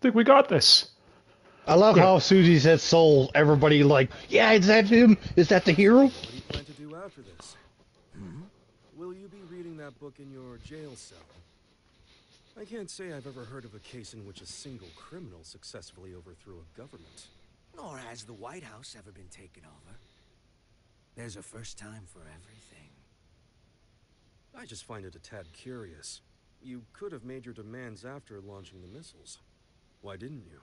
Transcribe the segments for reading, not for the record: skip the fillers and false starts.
think we got this. I love how Susie said soul. Everybody like, yeah, is that him? Is that the hero? What do you plan to do after this? Will you be reading that book in your jail cell? I can't say I've ever heard of a case in which a single criminal successfully overthrew a government. Nor has the White House ever been taken over. There's a first time for everything. I just find it a tad curious. You could have made your demands after launching the missiles. Why didn't you?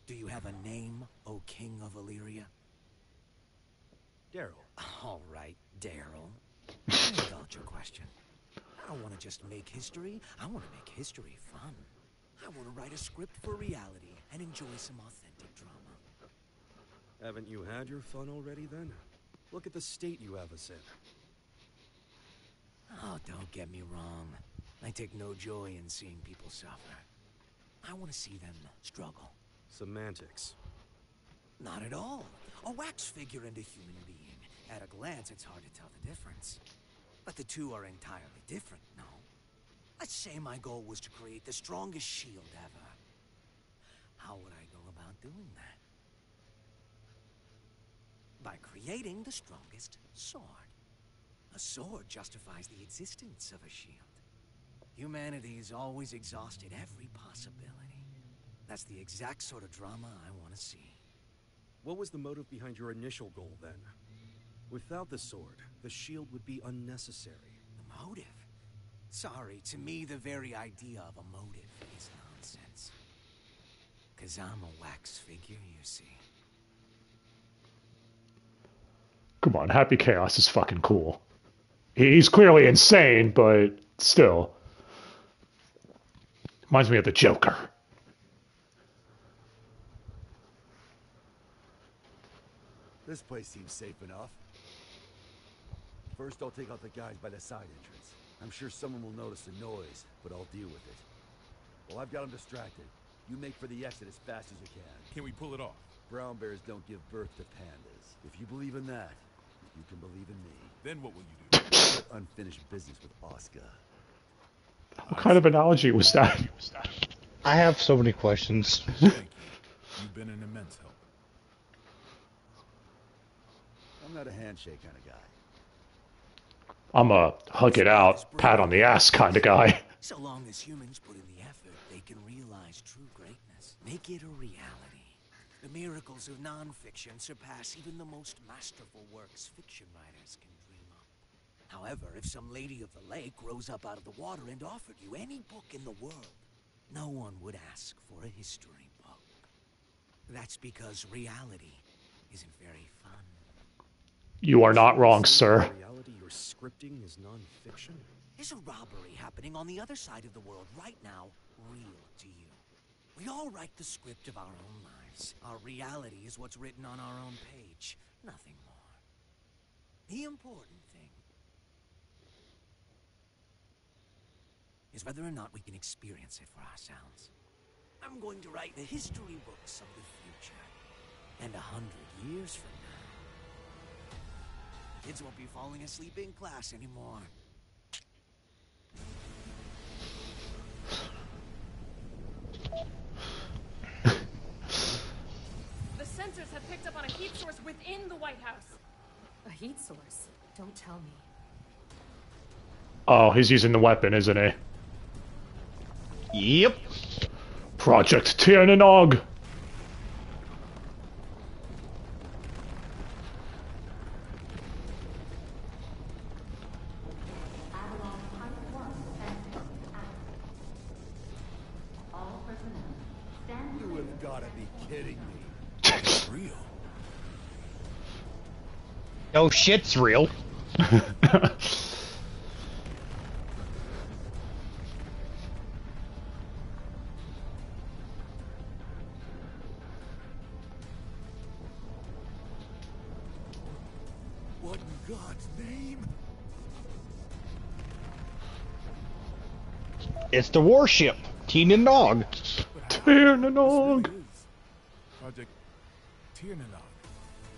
Do you have a name, O King of Illyria? Daryl. All right, Daryl. Indulge your question. I don't want to just make history. I want to make history fun. I want to write a script for reality and enjoy some authentic drama. Haven't you had your fun already then? Look at the state you have us in. Oh, don't get me wrong. I take no joy in seeing people suffer. I want to see them struggle. Semantics. Not at all. A wax figure and a human being. At a glance, it's hard to tell the difference. But the two are entirely different, no? Let's say my goal was to create the strongest shield ever. How would I go about doing that? By creating the strongest sword. A sword justifies the existence of a shield. Humanity's always exhausted every possibility. That's the exact sort of drama I want to see. What was the motive behind your initial goal, then? Without the sword, the shield would be unnecessary. The motive? Sorry, to me the very idea of a motive is nonsense. 'Cause I'm a wax figure, you see. Come on, Happy Chaos is fucking cool. He's clearly insane, but still. Reminds me of the Joker. This place seems safe enough. First, I'll take out the guys by the side entrance. I'm sure someone will notice the noise, but I'll deal with it. Well, I've got them distracted. You make for the exit as fast as you can. Can we pull it off? Brown bears don't give birth to pandas. If you believe in that, you can believe in me. Then what will you do? Unfinished business with Oscar. What kind of analogy was that? I have so many questions. Thank you. You've been an immense help. I'm not a handshake kind of guy. I'm a hug it out, pat on the ass kind of guy. So long as humans put in the effort, they can realize true greatness. Make it a reality. The miracles of non-fiction surpass even the most masterful works fiction writers can dream up. However, if some lady of the lake rose up out of the water and offered you any book in the world, no one would ask for a history book. That's because reality isn't very fun. You are not wrong, sir. Reality you're scripting is non-fiction? Is a robbery happening on the other side of the world right now real to you? We all write the script of our own lives. Our reality is what's written on our own page, nothing more. The important thing is whether or not we can experience it for ourselves. I'm going to write the history books of the future. And 100 years from now, kids won't be falling asleep in class anymore. The sensors have picked up on a heat source within the White House. A heat source? Don't tell me. Oh, he's using the weapon, isn't he? Yep. Project Tiernanog. You have got to be kidding me. It's real. No shit's real. What in God's name? It's the warship, Teen Dog. Tiernanog. This is Project Tiernanog.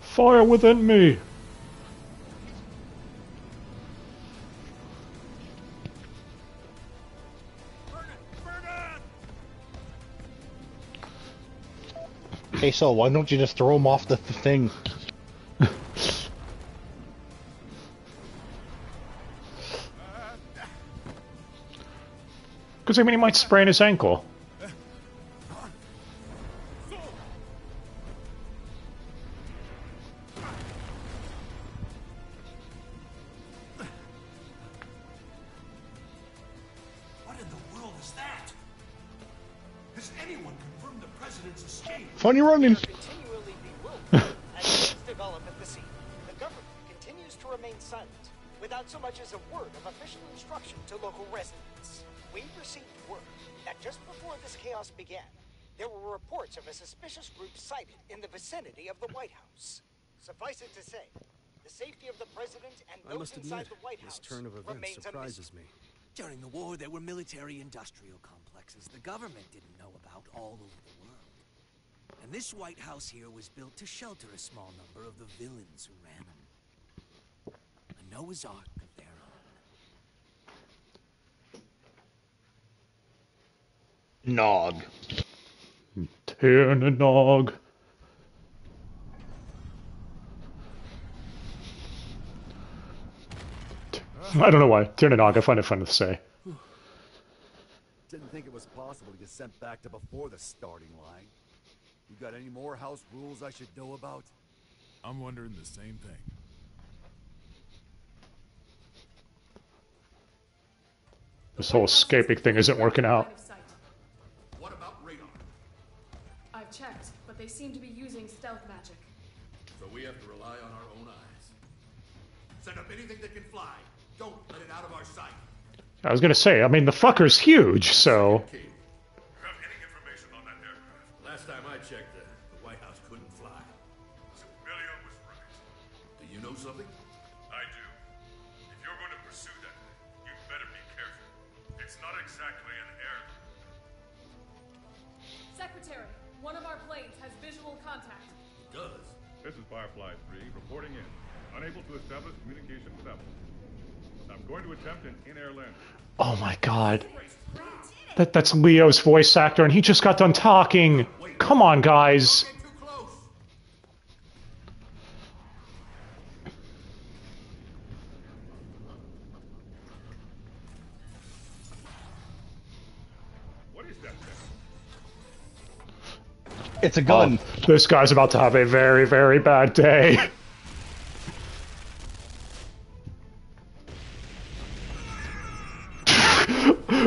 Fire within me. Hey, so why don't you just throw him off the thing? Because, I mean, he might sprain his ankle. What in the world is that? Has anyone confirmed the president's escape? Funny running. Continually bewildered as things develop at the scene. The government continues to remain silent, without so much as a word of official instruction to local residents. We received word that just before this chaos began, there were reports of a suspicious group sighted in the vicinity of the White House. Suffice it to say, the safety of the president and I those must inside admit, the White this House turn of events remains surprises me. During the war, there were military-industrial complexes the government didn't know about all over the world. And this White House here was built to shelter a small number of the villains who ran them. A Noah's Ark of their own. Nog. Tirnanog. I don't know why. Tirnanog, I find it fun to say. Didn't think it was possible to get sent back to before the starting line. You got any more house rules I should know about? I'm wondering the same thing. This whole escaping thing isn't working out. Line of sight. What about radar? I've checked, but they seem to be using stealth magic. So we have to rely on our own eyes. Set up anything that can fly. Don't let it out of our sight. I was gonna say, I mean, the fucker's huge, so... You have any information on that aircraft? Last time I checked, the White House couldn't fly. Civilian was right. Do you know something? I do. If you're going to pursue that thing, you'd better be careful. It's not exactly an aircraft. Secretary, one of our planes has visual contact. It does. This is Firefly 3 reporting in. Unable to establish communication with Apple. I'm going to attempt an in-air landing. Oh my god. That's Leo's voice actor, and he just got done talking. Come on, guys. Get too close. What is that thing? It's a gun. Oh, this guy's about to have a very, very bad day.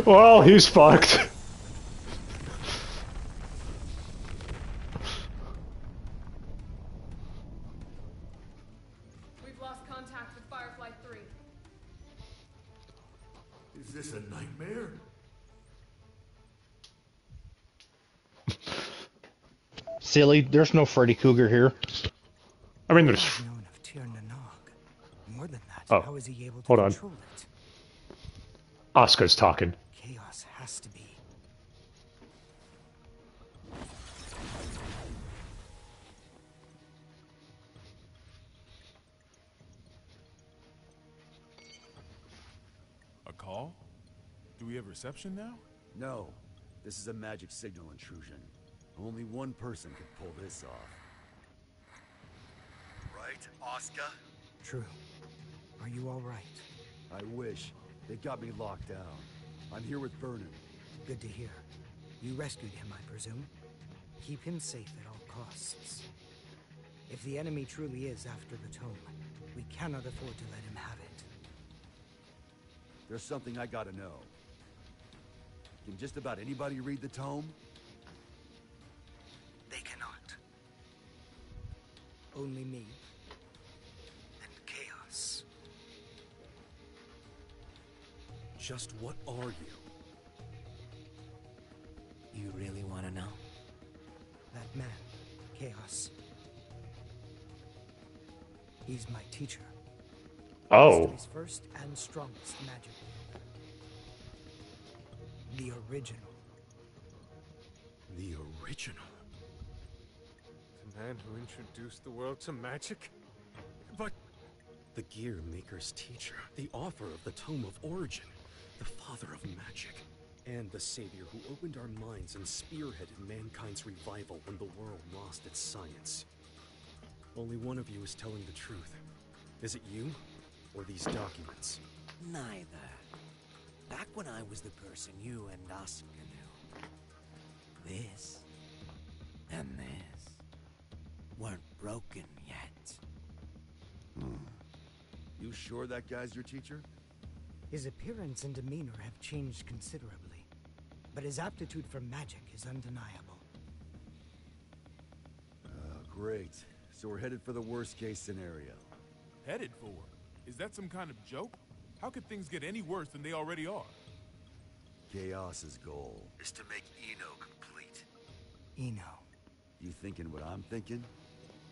Well, he's fucked. We've lost contact with Firefly 3. Is this a nightmare? Silly, there's no Freddy Cougar here. I mean, there's... Known of Tir Nanog. More than that, Oh, how is he able to hold on. control it? Asuka's talking. Chaos has to be. A call? Do we have reception now? No. This is a magic signal intrusion. Only one person could pull this off. Right, Oscar? True. Are you all right? I wish. They got me locked down. I'm here with Vernon. Good to hear. You rescued him, I presume? Keep him safe at all costs. If the enemy truly is after the tome, we cannot afford to let him have it. There's something I gotta know. Can just about anybody read the tome? They cannot. Only me. And Chaos. Just what are you? You really want to know? That man, Chaos. He's my teacher. Oh. History's first and strongest magic wielder. The original. The original? The man who introduced the world to magic? But... The Gear Maker's teacher, the author of the Tome of Origin, the father of magic, And the savior who opened our minds and spearheaded mankind's revival when the world lost its science. Only one of you is telling the truth. Is it you, or these documents? Neither. Back when I was the person you and Oscar knew, this and this weren't broken yet. You sure that guy's your teacher? His appearance and demeanor have changed considerably, but his aptitude for magic is undeniable. Great. So we're headed for the worst case scenario. Headed for? Is that some kind of joke? How could things get any worse than they already are? Chaos's goal is to make Eno complete. Eno. You thinking what I'm thinking?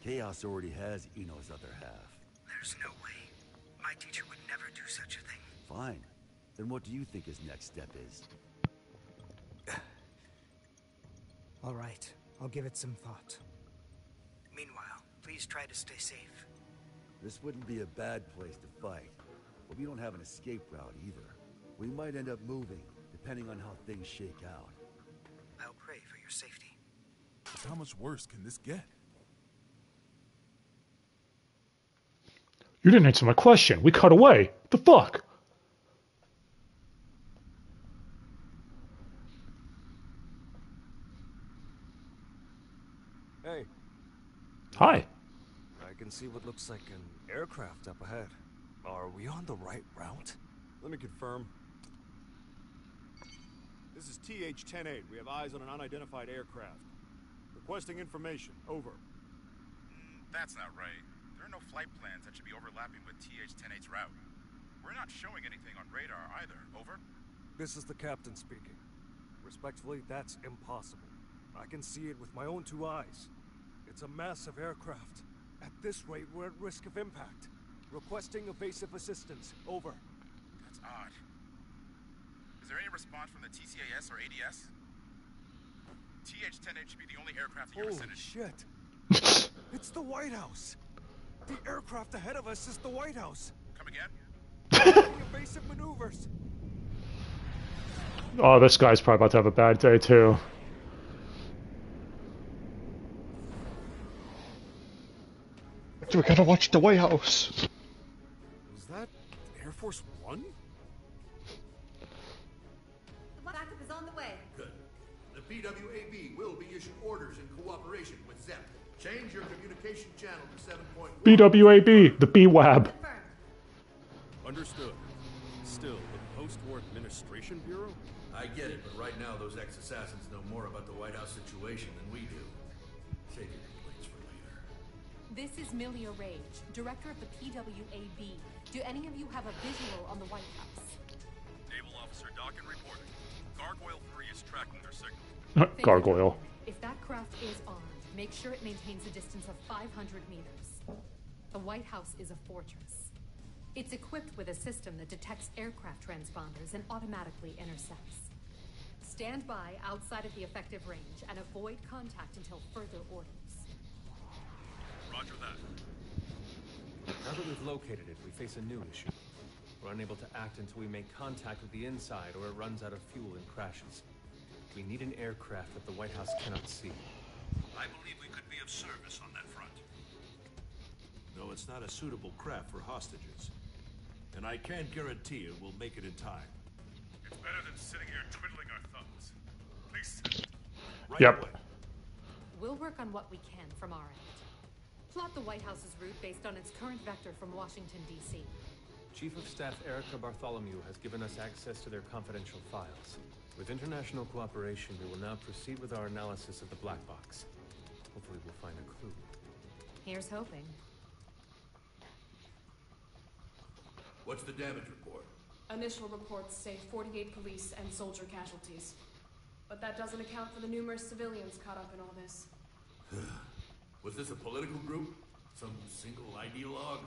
Chaos already has Eno's other half. There's no way. My teacher would never do such a thing. Fine. Then what do you think his next step is? All right. I'll give it some thought. Meanwhile, please try to stay safe. This wouldn't be a bad place to fight, but we don't have an escape route either. We might end up moving, depending on how things shake out. I'll pray for your safety. How much worse can this get? You didn't answer my question. We cut away. The fuck? Hey. Hi. I can see what looks like an aircraft up ahead. Are we on the right route? Let me confirm. This is TH-10-8. We have eyes on an unidentified aircraft. Requesting information. Over. That's not right. There are no flight plans that should be overlapping with TH-10-8's route. We're not showing anything on radar either. Over. This is the captain speaking. Respectfully, that's impossible. I can see it with my own two eyes. It's a massive aircraft. At this rate, we're at risk of impact. Requesting evasive assistance. Over. That's odd. Is there any response from the TCAS or ADS? TH-10-8 should be the only aircraft in your vicinity. Shit! It's the White House! The aircraft ahead of us is the White House! Come again? Evasive maneuvers! Oh, this guy's probably about to have a bad day, too. We gotta watch the White House. Was that Air Force One? The backup is on the way. Good. The BWAB will be issuing orders in cooperation with ZEP. Change your communication channel to 7.1. BWAB, the BWAB. Understood. Still, the Post-War Administration Bureau? I get it, but right now those ex-assassins know more about the White House situation than we do. Save your complaints for later. This is Milia Rage, director of the PWAB. Do any of you have a visual on the White House? Naval Officer Dockin reporting. Gargoyle 3 is tracking their signal. Gargoyle. If that craft is armed, make sure it maintains a distance of 500 meters. The White House is a fortress. It's equipped with a system that detects aircraft transponders and automatically intercepts. Stand by outside of the effective range and avoid contact until further orders. Roger that. Now that we've located it, we face a new issue. We're unable to act until we make contact with the inside or it runs out of fuel and crashes. We need an aircraft that the White House cannot see. I believe we could be of service on that front. Though it's not a suitable craft for hostages. And I can't guarantee it will make it in time. It's better than sitting here twiddling our thumbs. Please send it. Right Yep. away. We'll work on what we can from our end. Plot the White House's route based on its current vector from Washington, D.C. Chief of Staff Erica Bartholomew has given us access to their confidential files. With international cooperation, we will now proceed with our analysis of the black box. Hopefully we'll find a clue. Here's hoping. What's the damage report? Initial reports say 48 police and soldier casualties. But that doesn't account for the numerous civilians caught up in all this. Was this a political group? Some single ideologue?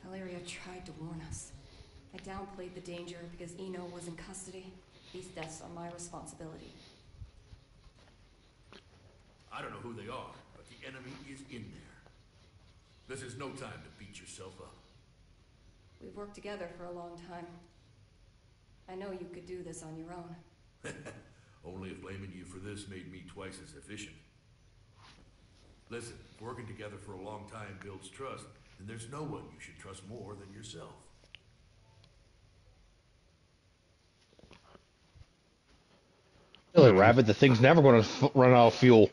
Valeria tried to warn us. I downplayed the danger because Eno was in custody. These deaths are my responsibility. I don't know who they are, but the enemy is in there. This is no time to beat yourself up. We've worked together for a long time. I know you could do this on your own. Only if blaming you for this made me twice as efficient. Listen, if working together for a long time builds trust, then there's no one you should trust more than yourself. Really, Rabbit, the thing's never going to run out of fuel.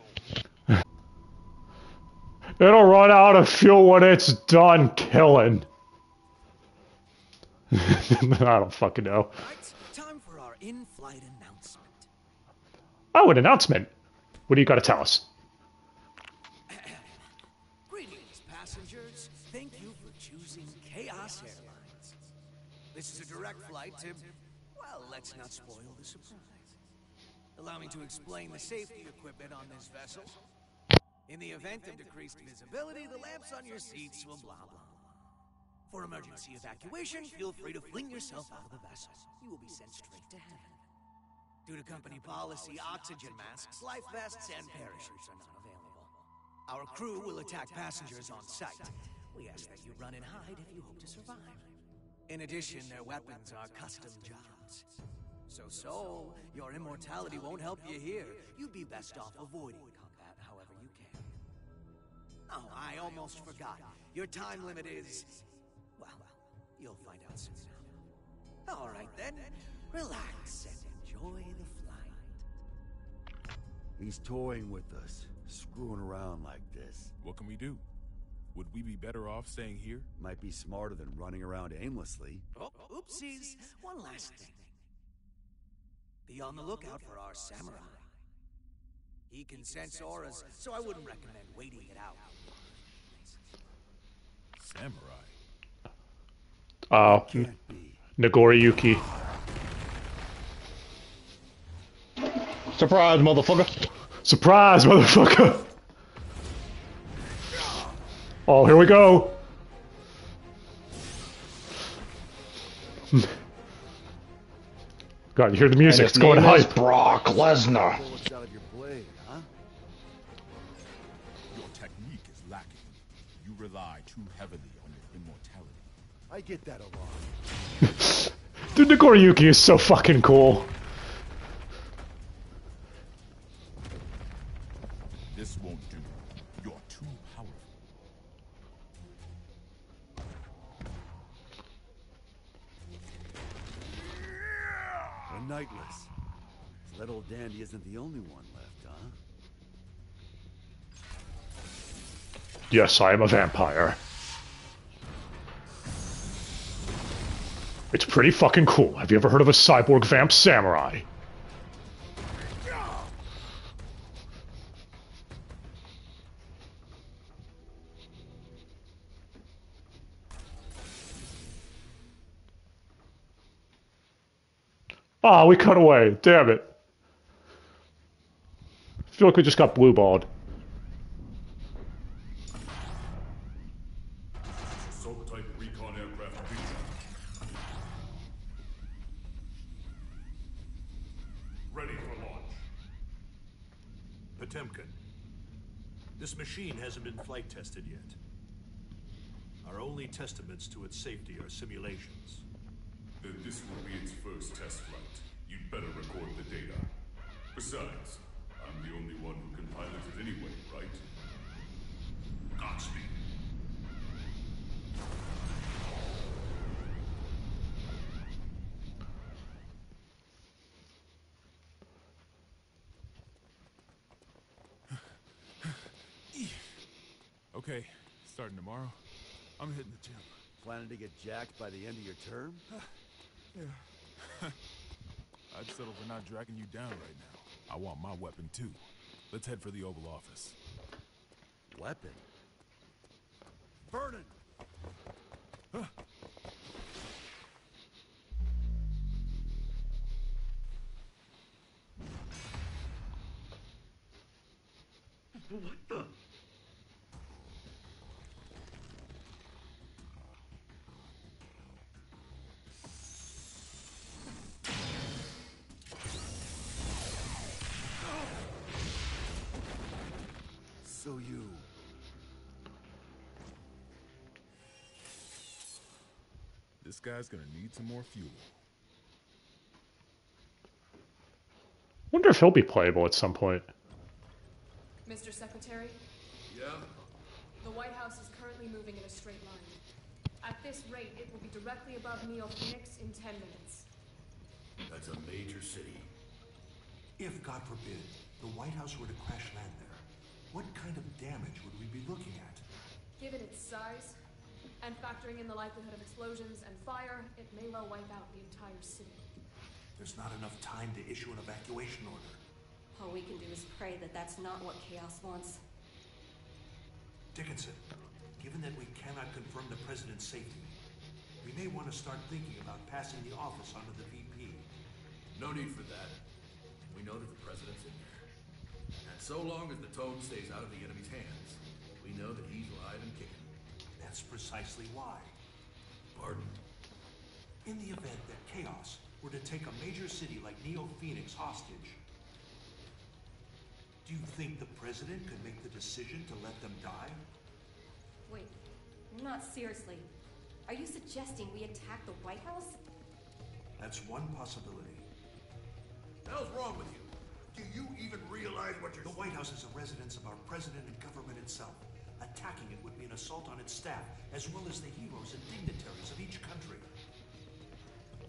It'll run out of fuel when it's done killing. I don't fucking know. Right, time for our in-flight announcement. Oh, an announcement. What do you got to tell us? Greetings, passengers. Thank you for choosing Chaos Airlines. This is a direct flight to, well, let's not spoil the surprise. Allow me to explain the safety equipment on this vessel. In the event of decreased visibility, the lamps on your seats will blah, blah, blah. For emergency evacuation, feel free to fling yourself out of the vessel. You will be sent straight to heaven. Due to company policy, oxygen masks, life vests, and parachutes are not available. Our crew will attack passengers on sight. We ask that you run and hide if you hope to survive. In addition, their weapons are custom jobs. So, Soul, your immortality won't help you here. You'd be best off avoiding combat however you can. Oh, I almost forgot. Your time limit is... well, you'll find out soon enough. All right, then. Relax and enjoy the flight. He's toying with us, screwing around like this. What can we do? Would we be better off staying here? Might be smarter than running around aimlessly. Oh, oopsies. One last thing. Be on the lookout for our samurai. He can sense auras, so I wouldn't recommend waiting it out. Samurai? Nagoriyuki. Surprise, motherfucker! Surprise, motherfucker! Oh, here we go! God, you hear the music, it's going hype. Brock Lesnar. Out of your blade, huh? Your technique is lacking. You rely too heavily on your immortality. I get that a lot. Dude, Nagoriyuki is so fucking cool. This won't do. You're too powerful. A Nightless. So that old dandy isn't the only one left, huh? Yes, I am a vampire. It's pretty fucking cool. Have you ever heard of a cyborg vamp samurai? Ah, we cut away. Damn it. I feel like we just got blue-balled. Assault-type recon aircraft featured. Ready for launch. Potemkin, this machine hasn't been flight tested yet. Our only testaments to its safety are simulations. Then this will be its first test flight. You'd better record the data. Besides, I'm the only one who can pilot it anyway, right? Godspeed. Okay, starting tomorrow, I'm hitting the gym. Planning to get jacked by the end of your term? Yeah. I'd settle for not dragging you down right now. I want my weapon too. Let's head for the Oval Office. Weapon? Vernon! What the? So you... This guy's gonna need some more fuel. wonder if he'll be playable at some point. Mr. Secretary? Yeah? The White House is currently moving in a straight line. At this rate, it will be directly above Neo Phoenix in 10 minutes. That's a major city. If, God forbid, the White House were to crash land there, what kind of damage would we be looking at? Given its size, and factoring in the likelihood of explosions and fire, it may well wipe out the entire city. There's not enough time to issue an evacuation order. All we can do is pray that that's not what Chaos wants. Dickinson, given that we cannot confirm the President's safety, we may want to start thinking about passing the office onto the VP. No need for that. We know that the President's in there. And so long as the Toad stays out of the enemy's hands, we know that he's alive and kicking. That's precisely why. Pardon? In the event that Chaos were to take a major city like Neo Phoenix hostage, do you think the President could make the decision to let them die? Wait, not seriously. Are you suggesting we attack the White House? That's one possibility. The hell's wrong with you? Do you even realize what you're... The White House is a residence of our President and government itself. Attacking it would be an assault on its staff, as well as the heroes and dignitaries of each country.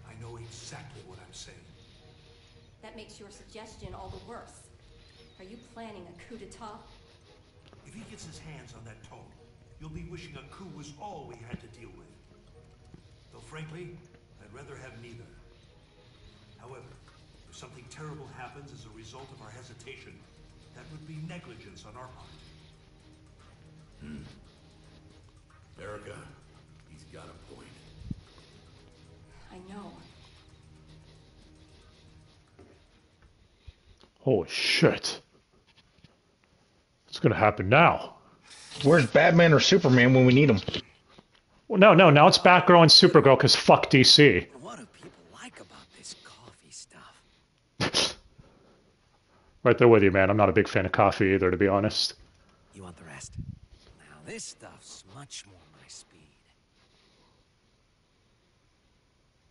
I know exactly what I'm saying. That makes your suggestion all the worse. Are you planning a coup d'etat? If he gets his hands on that Toad, you'll be wishing a coup was all we had to deal with. Though frankly, I'd rather have neither. However, if something terrible happens as a result of our hesitation, that would be negligence on our part. Erica, he's got a point. I know. Holy shit. What's gonna happen now? Where's Batman or Superman when we need them? Well, no, now it's Batgirl and Supergirl because fuck DC. What do people like about this coffee stuff? Right there with you, man. I'm not a big fan of coffee either, to be honest. You want the rest? Now this stuff's much more my speed.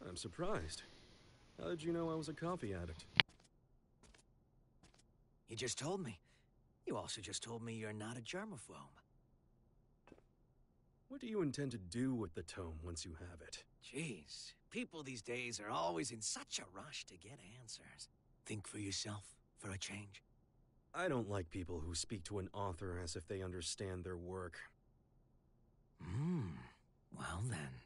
I'm surprised. How did you know I was a coffee addict? You just told me. You also just told me you're not a germaphobe. What do you intend to do with the tome once you have it? Jeez, people these days are always in such a rush to get answers. Think for yourself, for a change. I don't like people who speak to an author as if they understand their work. Well then.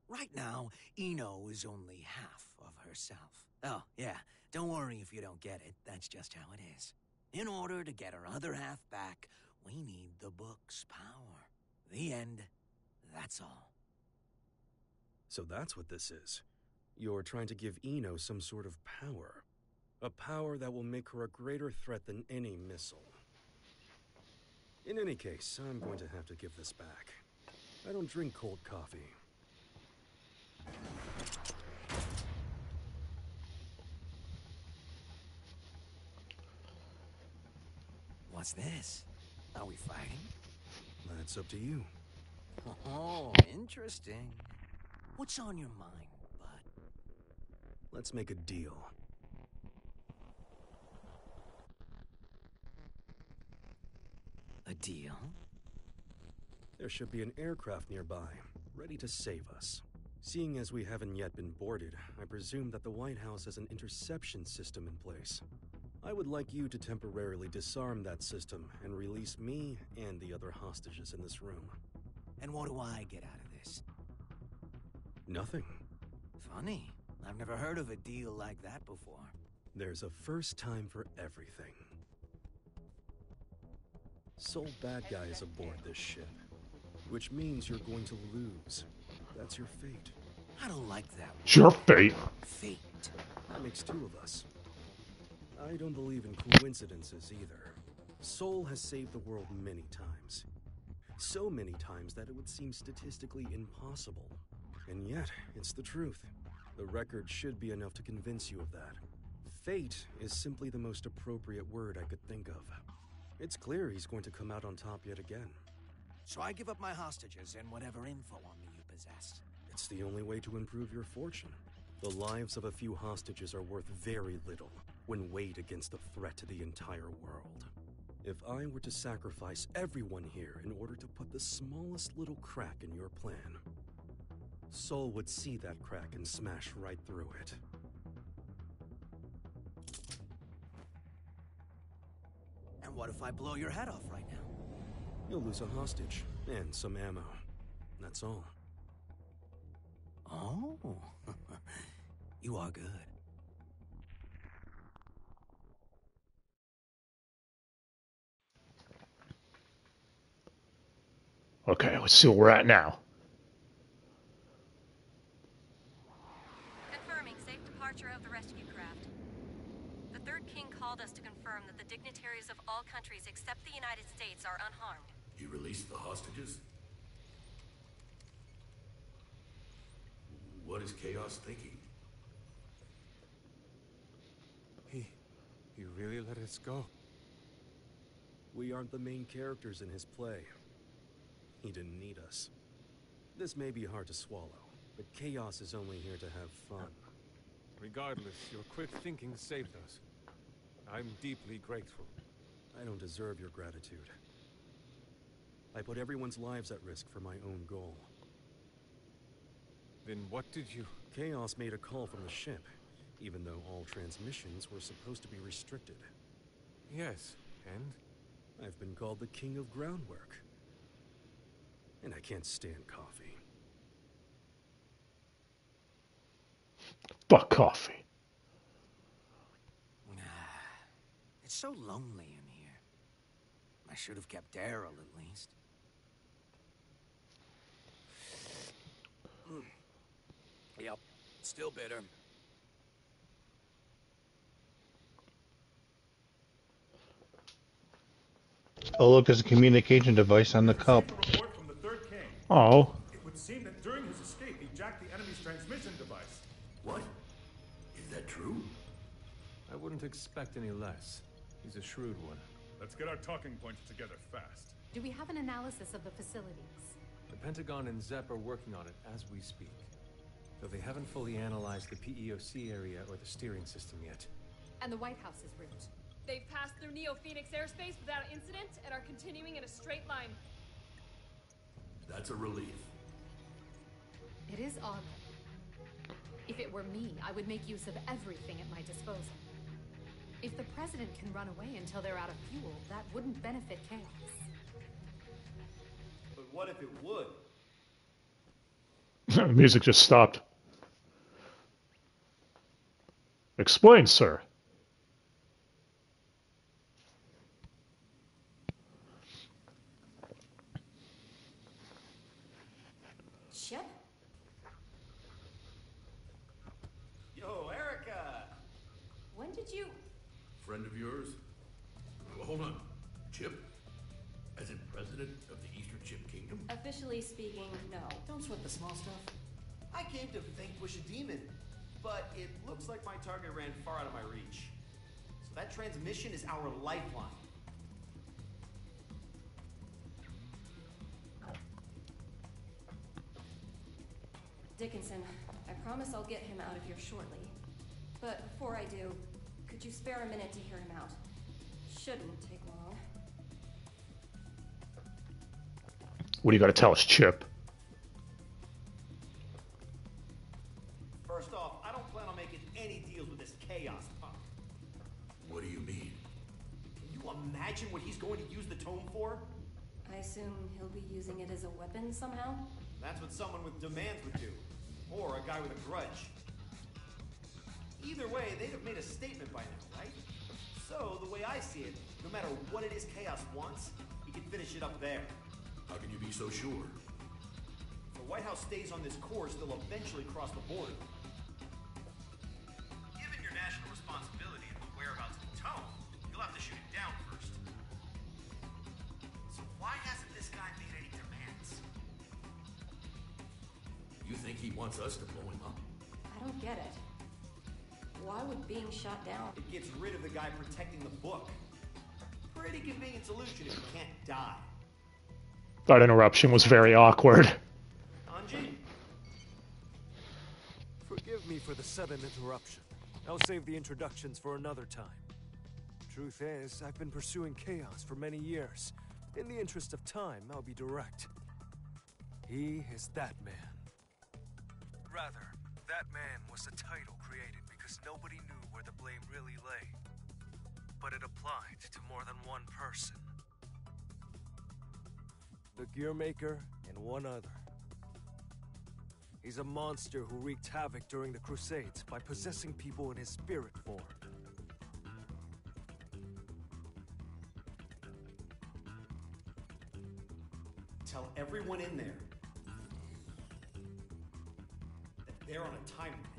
Right now, Eno is only half of herself. Oh, yeah, don't worry if you don't get it. That's just how it is. In order to get her other half back, we need the book's power. The end. That's all. So that's what this is. You're trying to give Eno some sort of power. A power that will make her a greater threat than any missile. In any case, I'm going to have to give this back. I don't drink cold coffee. What's this? Are we fighting? That's up to you. Oh, interesting. What's on your mind, bud? Let's make a deal. A deal? There should be an aircraft nearby, ready to save us. Seeing as we haven't yet been boarded, I presume that the White House has an interception system in place. I would like you to temporarily disarm that system and release me and the other hostages in this room. And what do I get out of this? Nothing. Funny. I've never heard of a deal like that before. There's a first time for everything. Sole bad guy is aboard this ship, which means you're going to lose. That's your fate. I don't like that. It's your fate. Fate. That makes two of us. I don't believe in coincidences either. Soul has saved the world many times. So many times that it would seem statistically impossible. And yet, it's the truth. The record should be enough to convince you of that. Fate is simply the most appropriate word I could think of. It's clear he's going to come out on top yet again. So I give up my hostages and whatever info on me you possess. It's the only way to improve your fortune. The lives of a few hostages are worth very little. when weighed against the threat to the entire world. If I were to sacrifice everyone here in order to put the smallest little crack in your plan, Sol would see that crack and smash right through it. And what if I blow your head off right now? You'll lose a hostage and some ammo. That's all. Oh, you are good. Okay, let's see where we're at now. Confirming safe departure of the rescue craft. The Third King called us to confirm that the dignitaries of all countries except the United States are unharmed. You released the hostages? What is Chaos thinking? He really let us go? We aren't the main characters in his play. He didn't need us. This may be hard to swallow, but Chaos is only here to have fun. Regardless, your quick thinking saved us. I'm deeply grateful. I don't deserve your gratitude. I put everyone's lives at risk for my own goal. Then what did you... Chaos made a call from the ship, even though all transmissions were supposed to be restricted. Yes, and? I've been called the King of Groundwork. And I can't stand coffee. Fuck coffee. It's so lonely in here. I should have kept Daryl at least. Yep, still bitter. Oh, look, there's a communication device on the cup. Report from the Third King. Oh. It would seem that during his escape, he jacked the enemy's transmission device. What? Is that true? I wouldn't expect any less. He's a shrewd one. Let's get our talking points together fast. Do we have an analysis of the facilities? The Pentagon and ZEP are working on it as we speak. Though they haven't fully analyzed the PEOC area or the steering system yet. And the White House's route? They've passed through Neo-Phoenix airspace without incident and are continuing in a straight line. That's a relief. It is odd. If it were me, I would make use of everything at my disposal. If the president can run away until they're out of fuel, that wouldn't benefit Chaos. But what if it would? The music just stopped. Explain, sir. Chip? Yo, Erica! When did you... Friend of yours? Well, hold on. Chip? As in president of the Eastern Chip Kingdom? Officially speaking, no. Don't sweat the small stuff. I came to vanquish a demon, but it looks like my target ran far out of my reach. So that transmission is our lifeline. Dickinson, I promise I'll get him out of here shortly. But before I do, could you spare a minute to hear him out? Shouldn't take long. What do you got to tell us, Chip? First off, I don't plan on making any deals with this Chaos punk. What do you mean? Can you imagine what he's going to use the tome for? I assume he'll be using it as a weapon somehow? That's what someone with demands would do. Or a guy with a grudge. Either way, they'd have made a statement by now, right? So, the way I see it, no matter what it is Chaos wants, he can finish it up there. How can you be so sure? If the White House stays on this course, they'll eventually cross the border. Given your national responsibility and the whereabouts of the tome, you'll have to shoot it down first. So why hasn't this guy made any demands? You think he wants us to blow him up? I don't get it. Why would being shot down? It gets rid of the guy protecting the book. Pretty convenient solution if you can't die. That interruption was very awkward. Anji? Forgive me for the sudden interruption. I'll save the introductions for another time. Truth is, I've been pursuing chaos for many years. In the interest of time, I'll be direct. He is that man. Rather, that man was a title created because nobody knew where the blame really lay. But it applied to more than one person. The Gearmaker and one other. He's a monster who wreaked havoc during the Crusades by possessing people in his spirit form. Tell everyone in there that they're on a timeline.